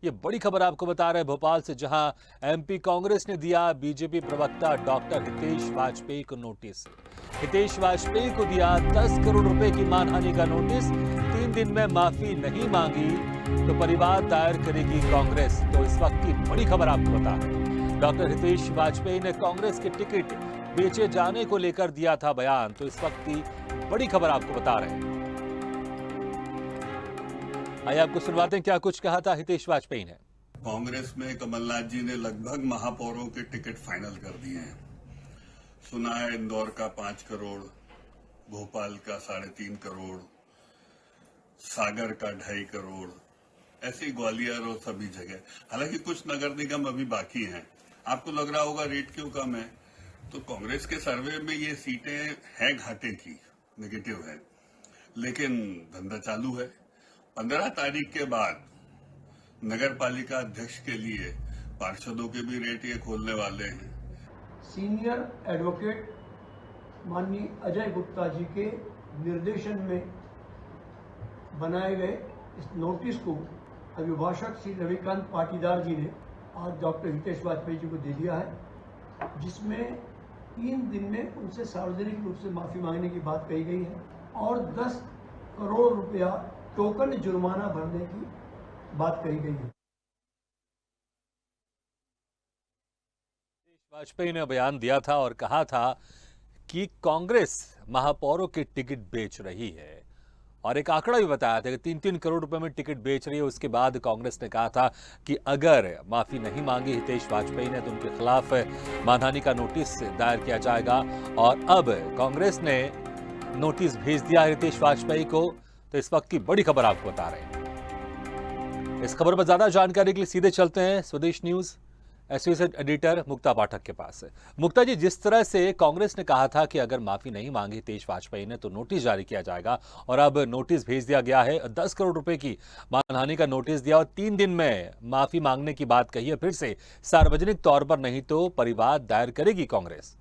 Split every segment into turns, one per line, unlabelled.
ये बड़ी खबर आपको बता रहे हैं भोपाल से, जहां एमपी कांग्रेस ने दिया बीजेपी प्रवक्ता डॉक्टर हितेश वाजपेयी को नोटिस। हितेश वाजपेयी को दिया 10 करोड़ रुपए की मानहानि का नोटिस। 3 दिन में माफी नहीं मांगी तो परिवार दायर करेगी कांग्रेस। तो इस वक्त की बड़ी खबर आपको बता रहे हैं, डॉक्टर हितेश वाजपेयी ने कांग्रेस के टिकट बेचे जाने को लेकर दिया था बयान। तो इस वक्त की बड़ी खबर आपको बता रहे हैं। आइए आपको सुनवाते हैं क्या कुछ कहा था हितेश वाजपेयी ने।
कांग्रेस में कमलनाथ जी ने लगभग महापौरों के टिकट फाइनल कर दिए हैं। सुना है इंदौर का 5 करोड़, भोपाल का 3.5 करोड़, सागर का 2.5 करोड़, ऐसे ग्वालियर और सभी जगह। हालांकि कुछ नगर निगम अभी बाकी हैं। आपको लग रहा होगा रेट क्यों कम है, तो कांग्रेस के सर्वे में ये सीटें हैं घाटे की, नेगेटिव है, लेकिन धंधा चालू है। 15 तारीख के बाद नगर पालिका अध्यक्ष के लिए पार्षदों के भी रेट ये खोलने वाले हैं।
सीनियर एडवोकेट माननीय अजय गुप्ता जी के निर्देशन में बनाए गए इस नोटिस को अभिभाषक श्री रविकांत पाटीदार जी ने आज डॉक्टर हितेश वाजपेयी जी को दे दिया है, जिसमें 3 दिन में उनसे सार्वजनिक रूप से माफी मांगने की बात कही गई है और 10 करोड़ रुपया टोकन जुर्माना भरने की बात कही गई है।
वाजपेयी ने बयान दिया था और कहा था कि कांग्रेस महापौरों के टिकट बेच रही है, और एक आंकड़ा भी बताया था कि 3-3 करोड़ रुपए में टिकट बेच रही है। उसके बाद कांग्रेस ने कहा था कि अगर माफी नहीं मांगी हितेश वाजपेयी ने तो उनके खिलाफ मानहानि का नोटिस दायर किया जाएगा। और अब कांग्रेस ने नोटिस भेज दिया हितेश वाजपेयी को। तो इस वक्त की बड़ी खबर आपको बता रहे हैं। इस खबर पर ज्यादा जानकारी के लिए सीधे चलते हैं स्वदेश न्यूज एसोसिएट एडिटर मुक्ता पाठक के पास। मुक्ता जी, जिस तरह से कांग्रेस ने कहा था कि अगर माफी नहीं मांगी हितेश वाजपेयी ने तो नोटिस जारी किया जाएगा, और अब नोटिस भेज दिया गया है, 10 करोड़ रुपए की मानहानि का नोटिस दिया और 3 दिन में माफी मांगने की बात कही है फिर से, सार्वजनिक तौर पर नहीं तो परिवार दायर करेगी कांग्रेस।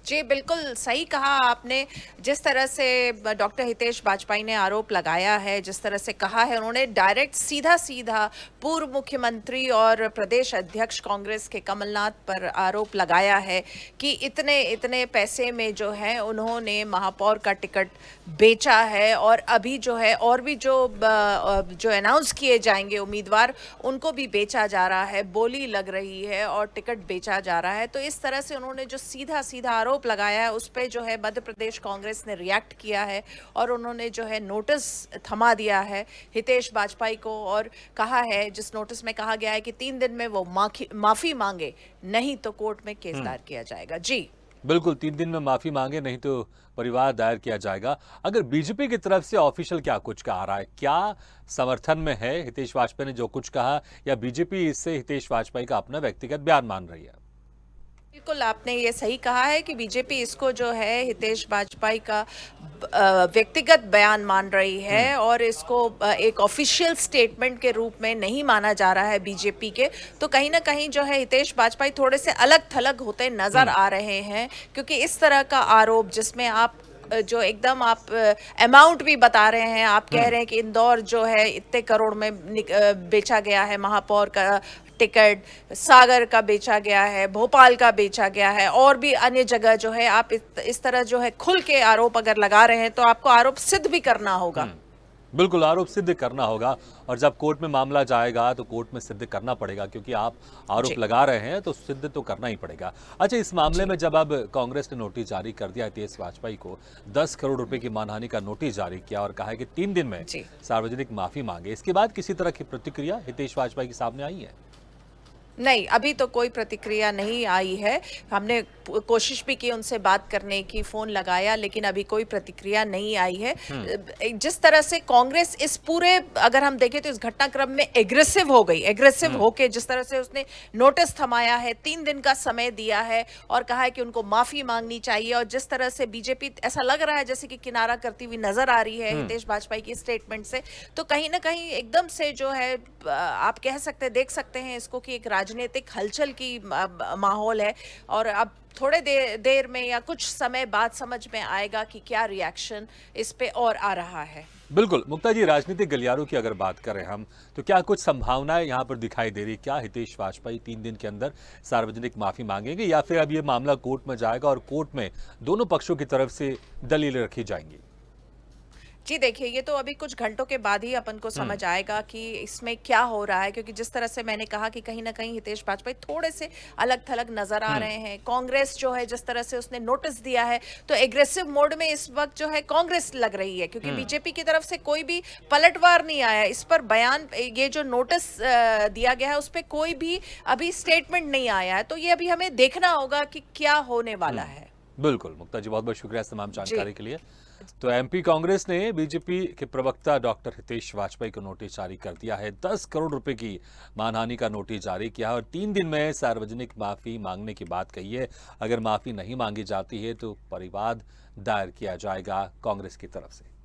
जी बिल्कुल सही कहा आपने। जिस तरह से डॉक्टर हितेश वाजपेयी ने आरोप लगाया है, जिस तरह से कहा है उन्होंने, डायरेक्ट सीधा सीधा पूर्व मुख्यमंत्री और प्रदेश अध्यक्ष कांग्रेस के कमलनाथ पर आरोप लगाया है कि इतने इतने पैसे में जो है उन्होंने महापौर का टिकट बेचा है, और अभी जो है और भी जो अनाउंस किए जाएंगे उम्मीदवार उनको भी बेचा जा रहा है, बोली लग रही है और टिकट बेचा जा रहा है। तो इस तरह से उन्होंने जो सीधा सीधा आरोप लगाया है उस पे जो है मध्य प्रदेश कांग्रेस ने रिएक्ट किया है और उन्होंने जो है नोटिस थमा दिया है हितेश वाजपेयी को, और कहा है, जिस नोटिस में कहा गया है कि 3 दिन में वो माफी मांगे, नहीं तो कोर्ट में केस दायर किया जाएगा। जी
बिल्कुल, 3 दिन में माफी मांगे, नहीं तो परिवार दायर किया जाएगा। अगर बीजेपी की तरफ से ऑफिशियल क्या कुछ कहा रहा है, क्या समर्थन में है हितेश वाजपेयी ने जो कुछ कहा, या बीजेपी इससे हितेश वाजपेयी का अपना व्यक्तिगत बयान मान रही है?
बिल्कुल आपने ये सही कहा है कि बीजेपी इसको जो है हितेश वाजपेयी का व्यक्तिगत बयान मान रही है और इसको एक ऑफिशियल स्टेटमेंट के रूप में नहीं माना जा रहा है बीजेपी के। तो कहीं ना कहीं जो है हितेश वाजपेयी थोड़े से अलग थलग होते नजर आ रहे हैं, क्योंकि इस तरह का आरोप जिसमें आप जो एकदम आप अमाउंट भी बता रहे हैं, आप कह रहे हैं कि इंदौर जो है इतने करोड़ में बेचा गया है महापौर का टिकट, सागर का बेचा गया है, भोपाल का बेचा गया है, और भी अन्य जगह जो है आप इस तरह जो है खुल के आरोप अगर लगा रहे हैं तो आपको आरोप सिद्ध भी करना होगा।
बिल्कुल, आरोप सिद्ध करना होगा, और जब कोर्ट में मामला जाएगा तो कोर्ट में सिद्ध करना पड़ेगा, क्योंकि आप आरोप लगा रहे हैं तो सिद्ध तो करना ही पड़ेगा। अच्छा, इस मामले में जब अब कांग्रेस ने नोटिस जारी कर दिया हितेश वाजपेयी को, 10 करोड़ रुपए की मानहानि का नोटिस जारी किया और कहा है कि 3 दिन में सार्वजनिक माफी मांगे, इसके बाद किसी तरह की प्रतिक्रिया हितेश वाजपेयी के सामने आई है?
नहीं, अभी तो कोई प्रतिक्रिया नहीं आई है। हमने कोशिश भी की उनसे बात करने की, फोन लगाया, लेकिन अभी कोई प्रतिक्रिया नहीं आई है। जिस तरह से कांग्रेस इस पूरे, अगर हम देखें तो इस घटनाक्रम में एग्रेसिव हो गई, एग्रेसिव होके जिस तरह से उसने नोटिस थमाया है, 3 दिन का समय दिया है और कहा है कि उनको माफी मांगनी चाहिए, और जिस तरह से बीजेपी ऐसा लग रहा है जैसे कि किनारा करती हुई नजर आ रही है हितेश वाजपेयी की स्टेटमेंट से, तो कहीं ना कहीं एकदम से जो है आप कह सकते, देख सकते हैं इसको कि एक राजनीतिक हलचल की माहौल है और अब थोड़े देर में या कुछ समय बाद समझ में आएगा कि क्या रिएक्शन इस पे और आ रहा है।
बिल्कुल मुक्ता जी, राजनीतिक गलियारों की अगर बात करें हम, तो क्या कुछ संभावनाएं यहां पर दिखाई दे रही? क्या हितेश वाजपेयी 3 दिन के अंदर सार्वजनिक माफी मांगेंगे या फिर अब ये मामला कोर्ट में जाएगा और कोर्ट में दोनों पक्षों की तरफ से दलीलें रखी जाएंगी?
जी देखिए, ये तो अभी कुछ घंटों के बाद ही अपन को समझ आएगा कि इसमें क्या हो रहा है, क्योंकि जिस तरह से मैंने कहा कि कहीं ना कहीं हितेश वाजपेयी थोड़े से अलग थलग नजर आ रहे हैं। कांग्रेस जो है जिस तरह से उसने नोटिस दिया है, तो एग्रेसिव मोड में इस वक्त जो है कांग्रेस लग रही है, क्योंकि बीजेपी की तरफ से कोई भी पलटवार नहीं आया इस पर। बयान, ये जो नोटिस दिया गया है उस पर कोई भी अभी स्टेटमेंट नहीं आया है, तो ये अभी हमें देखना होगा कि क्या होने वाला है।
बिल्कुल मुक्ता जी, बहुत बहुत शुक्रिया इस तमाम जानकारी के लिए। तो एमपी कांग्रेस ने बीजेपी के प्रवक्ता डॉक्टर हितेश वाजपेयी को नोटिस जारी कर दिया है। 10 करोड़ रुपए की मानहानि का नोटिस जारी किया है और 3 दिन में सार्वजनिक माफी मांगने की बात कही है। अगर माफी नहीं मांगी जाती है तो परिवाद दायर किया जाएगा कांग्रेस की तरफ से।